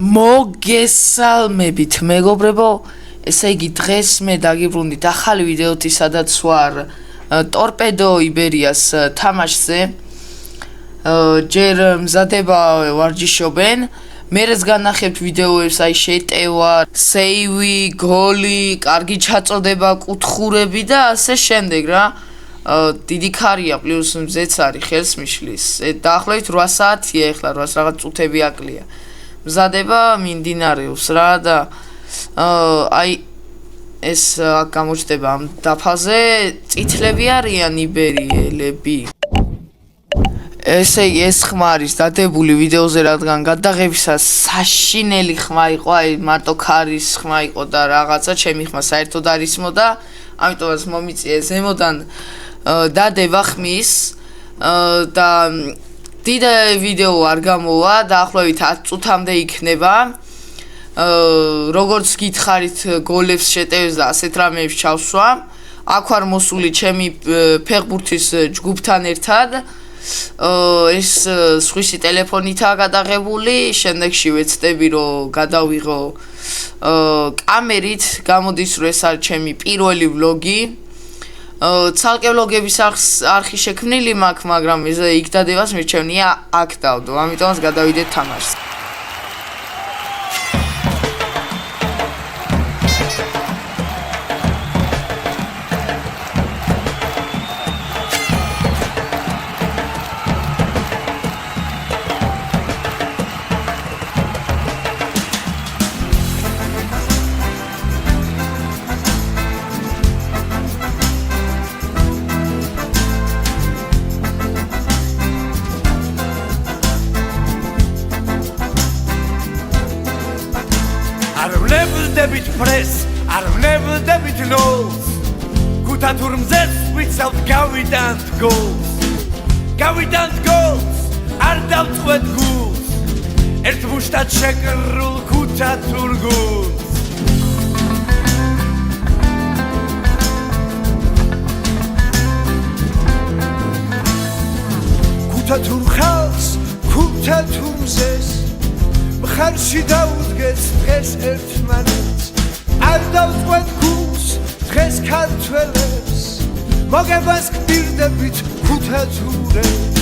მოგესალმებით მეგობრებო, ესე იგი დღეს მე დაგიბრუნდით ახალი ვიდეოთი, სადაც ვარ ტორპედო იბერიას თამაშზე. ჯერ მზადება ვარჯიშობენ, მერეც განახებთ ვიდეოებს, აი შეტევა, სეივი, გოლი, კარგი ჩაწოდება, კუთხურები და ასე შემდეგ რა. დიდი ქარია, პლუს მზეც არის, ხელს მიშლის. დაახლოებით 8 საათია ეხლა, 8 რაღაც წუთები აკლია. მზადება მიმდინარეობს რა და აი ეს გამოჩნდება ამ დაფაზე, წითლები არიან იბერიელები. ესე იგი ეს ხმა არის დადებული ვიდეოზე, რადგან გადაღებისას საშინელი ხმა იყო, აი მარტო ქარის ხმა იყო და რაღაცა ჩემი ხმა საერთოდ არ ისმოდა, ამიტომაც მომიწია ზემოდან დადება ხმის და დიდ ვიდეო არ გამოვა, დაახლოებით 10 წუთამდე იქნება. როგორც გითხარით გოლებს შეტევებს და ასეთ რამეებს ჩავსვა. აქ ვარ მოსული ჩემი ფეხბურთის ჯგუფთან ერთად. ეს სხვისი ტელეფონითაა გადაღებული, შემდეგში ვეცდები რომ გადავიღო კამერით, გამოდის რომ ეს არის ჩემი პირველი ვლოგი. ცალკე ვლოგების არხი შექმნილი მაქვს, მაგრამ იქ დადებას მირჩევნია აქ დავდო, ამიტომაც გადავიდეთ თამაშს. Debit press, არ ვნებდებით ნოლს. ქუთა თურმზეც ვიცავთ გავიდანთ გოლს. გავიდანთ გოლს, არ დავწყვეთ გულს. ერთ მუშტად შეკრულ ქუთა თურ გულს. ქუთა თურ ხალხს, ქუთა თურმზეს მხარში დაუდგეს დღეს ერთმანეთს. არ დავწყვეთ გულს დღეს ქართველებს, მოგებას გპირდებით ქუთა თურებს.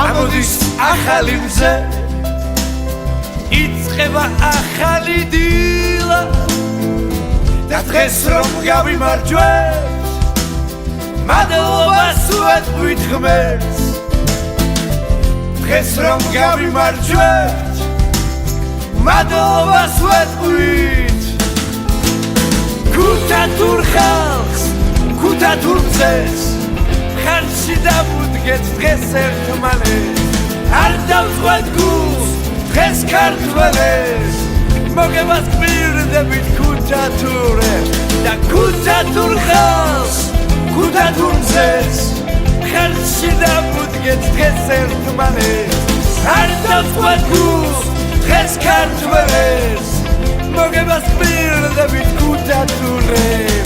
ამოდის ახალი მზე, იწყება ახალი დილა და დღეს რომ გავიმარჯვეთ, მადლობას ვეთქვით ღმერთს. დღეს რომ გავიმარჯვეთ, მადლობას ვეთქვით ქუთა თურ ხალხს, ქუთა თურ მზეს ხარში დავუდგეთ დღეს ერთმანეთს. არ დავწყვეთ გულს დღეს ქართველებს, მოგებას გპირდებით ქუთა თურებს და ქუთა თურ ხალხს, ქუთა თურ მზეს ხარში დავუდგეთ დღეს ერთმანეთს. არ დავწყვეთ გულს დღეს ქართველებს, მოგებას გპირდებით ქუთა თურებს.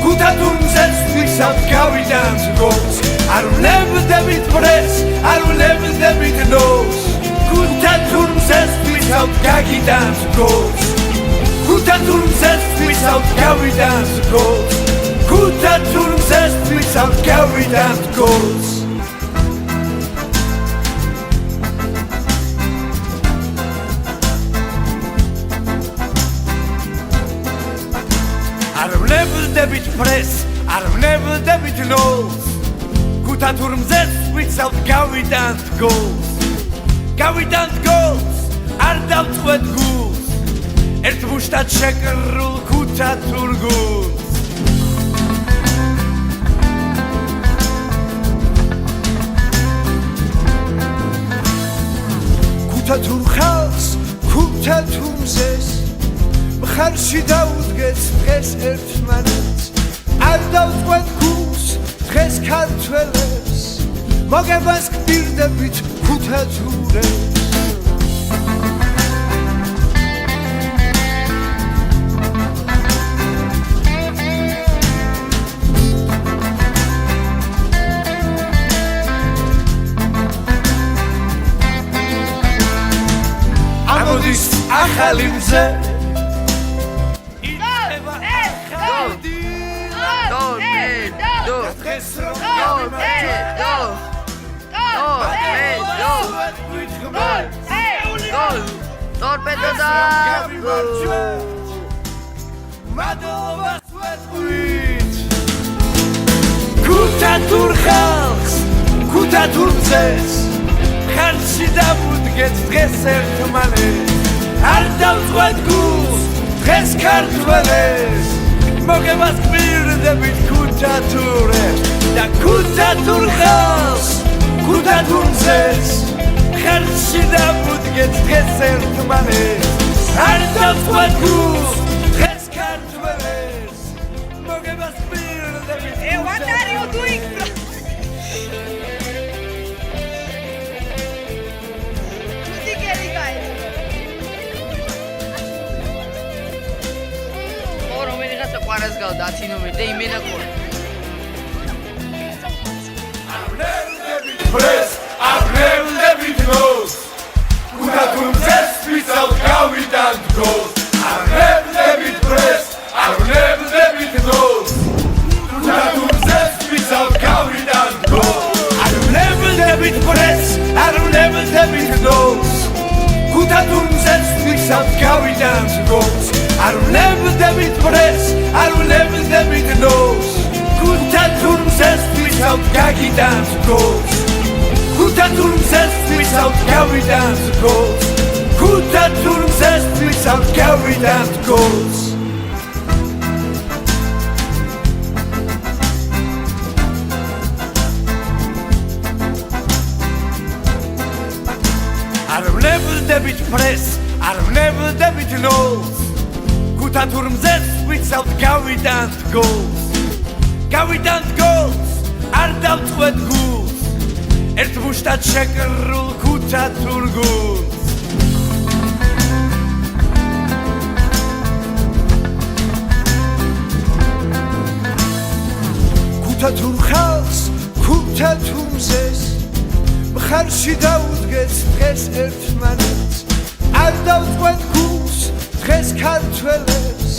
ქუთა თურმზეც ვისავთ გავიდანთ გოლს. არ ვნებდებით პრეს, არ ვნებდებით ნოლს. ქუთა თურმზეც ვისავთ გაგიდანთ გოლს. ქუთა თურმზეც ვისავთ გავიდანთ გოლს. ქუთა თურმზეც ვისავთ გავიდანთ გოლს. არ ვნებდებით პრეს, არ ვნებდებით ნოლს. გუთა თურმზეც ვიცავთ გავიდანთ გულს გავიდანთ გულს არ დავწყვეთ გულს ერთ მუშტად შეკრულ გუთა თურგულს გუთა თურ ხალხს გუთა თურმზეს მხარში დაუდგეთ დღეს ერთმანეთს არ დავწყვეთ გულს დღეს ქართველებს მოგებას გპირდებით გუთა თურებს ამოდის ახალი მზე Torpedo da Gutta Turchals Gutta Turmzes Kharshi davudget dres ertmanes Ar davzwet gus dres kartveles Mogebas gbirdebit Gutta Turres Da Gutta Turchals Gutta Turmzes Kharshi davudget dres ertmanes Ar davzwet gus dres kartveles Mogebas gbirdebit What are you doing? Ora me nessa quaras galdati no me dei mena cor. Press, I've never knows. Gutta Turmzes without გავიდანთ გულს. I've never press, I've never knows. Gutta Turmzes without გავიდანთ გულს. I've never press, I've never knows. Gutta Turmzes without გავიდანთ გულს. I've never press, I've never knows. Gutta Turmzes without გავიდანთ გულს. Gutta Turmzes without გავიდანთ გულს. Gutta Turmzes without გავიდანთ გულს. I've never press, I've never knows. Gutta Turmzes without გავიდანთ გულს. გავიდანთ გულს, არ დავწყვეთ გულს. ერთ მუშტად შეკრულ გუთა თურგულს გუთა თურ ხალხს გუთა თურმზეს მხარში დაუდგეთ დღეს ერთმანეთს არ დავწყვეთ გულს დღეს ქართველებს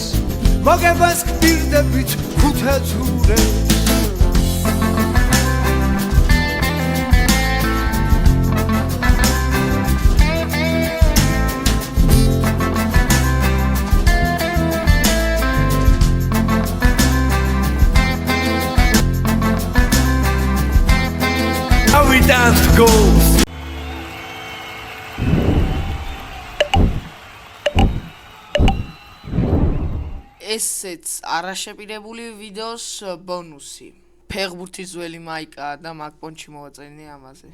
მოგებას გპირდებით გუთა თურებს Dance goes ესეც არაშეპირებული ვიდეოს ბონუსი. ფეხბურთის ძველი მაიკა და მაკ პონჩი მოვაწენე ამაზე.